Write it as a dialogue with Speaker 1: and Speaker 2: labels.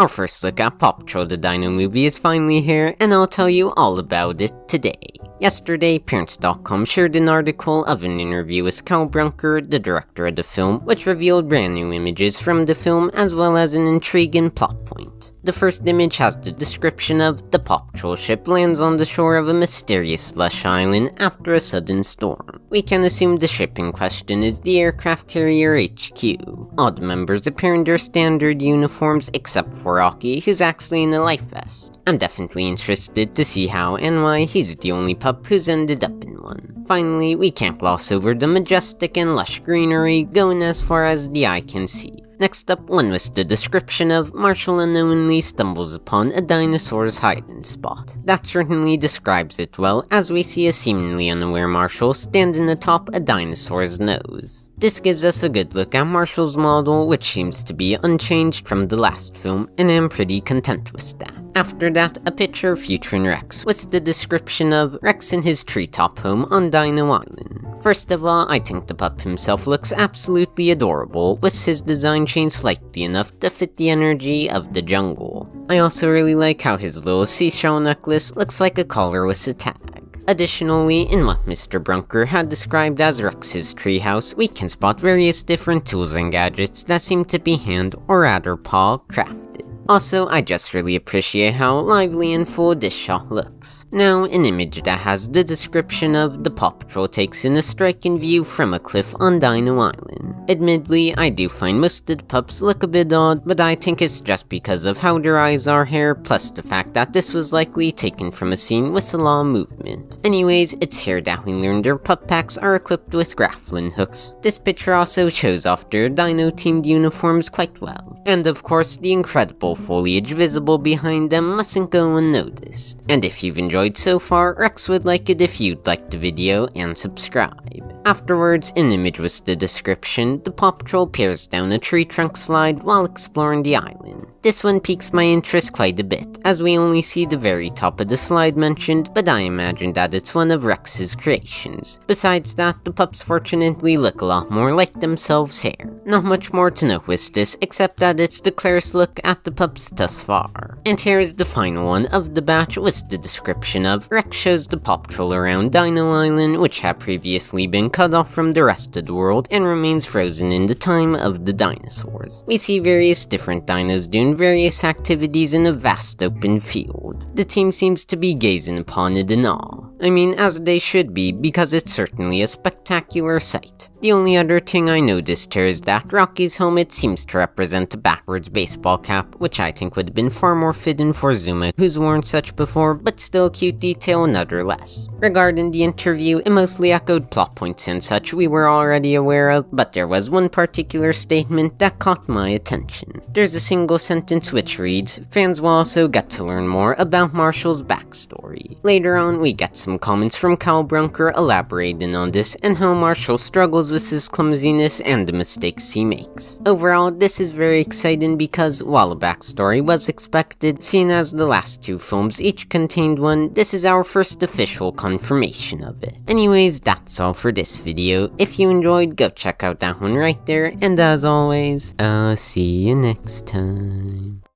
Speaker 1: Our first look at PAW Patrol the Dino Movie is finally here, and I'll tell you all about it today. Yesterday, Parents.com shared an article of an interview with Cal Brunker, the director of the film, which revealed brand new images from the film as well as an intriguing plot point. The first image has the description of the PAW Patrol ship lands on the shore of a mysterious slush island after a sudden storm. We can assume the ship in question is the aircraft carrier HQ. All the members appear in their standard uniforms except for Rocky, who's actually in a life vest. I'm definitely interested to see how and why he's the only pup who's ended up in one. Finally, we can't gloss over the majestic and lush greenery going as far as the eye can see. Next up, one was the description of Marshall unknowingly stumbles upon a dinosaur's hiding spot. That certainly describes it well, as we see a seemingly unaware Marshall standing atop a dinosaur's nose. This gives us a good look at Marshall's model, which seems to be unchanged from the last film, and I'm pretty content with that. After that, a picture featuring Rex, with the description of Rex in his treetop home on Dino Island. First of all, I think the pup himself looks absolutely adorable, with his design changed slightly enough to fit the energy of the jungle. I also really like how his little seashell necklace looks like a collar with a tag. Additionally, in what Mr. Brunker had described as Rex's treehouse, we can spot various different tools and gadgets that seem to be hand, or rather paw, crafted. Also, I just really appreciate how lively and full this shot looks. Now, an image that has the description of the PAW Patrol takes in a striking view from a cliff on Dino Island. Admittedly, I do find most of the pups look a bit odd, but I think it's just because of how their eyes are here, plus the fact that this was likely taken from a scene with a law movement. Anyways, it's here that we learn their pup packs are equipped with grappling hooks. This picture also shows off their dino-themed uniforms quite well. And of course, the incredible foliage visible behind them mustn't go unnoticed. And if you've enjoyed so far, Rex would like it if you'd like the video and subscribe. Afterwards, an image with the description, the PAW Patrol peers down a tree trunk slide while exploring the island. This one piques my interest quite a bit, as we only see the very top of the slide mentioned, but I imagine that it's one of Rex's creations. Besides that, the pups fortunately look a lot more like themselves here. Not much more to note with this, except that it's the clearest look at the pups thus far. And here's the final one of the batch with the description of Rex shows the PAW Patrol around Dino Island, which had previously been cut off from the rest of the world and remains frozen in the time of the dinosaurs. We see various different dinos doing various activities in a vast open field. The team seems to be gazing upon it in awe. I mean, as they should be, because it's certainly a spectacular sight. The only other thing I noticed here is that Rocky's helmet seems to represent a backwards baseball cap, which I think would have been far more fitting for Zuma, who's worn such before, but still a cute detail nonetheless. Regarding the interview, it mostly echoed plot points and such we were already aware of, but there was one particular statement that caught my attention. There's a single sentence which reads, "Fans will also get to learn more about Marshall's backstory." Later on, we get some comments from Cal Brunker elaborating on this and how Marshall struggles with his clumsiness and the mistakes he makes. Overall, this is very exciting because while a backstory was expected, seeing as the last two films each contained one, this is our first official confirmation of it. Anyways, that's all for this video. If you enjoyed, go check out that one right there, and as always, I'll see you next time.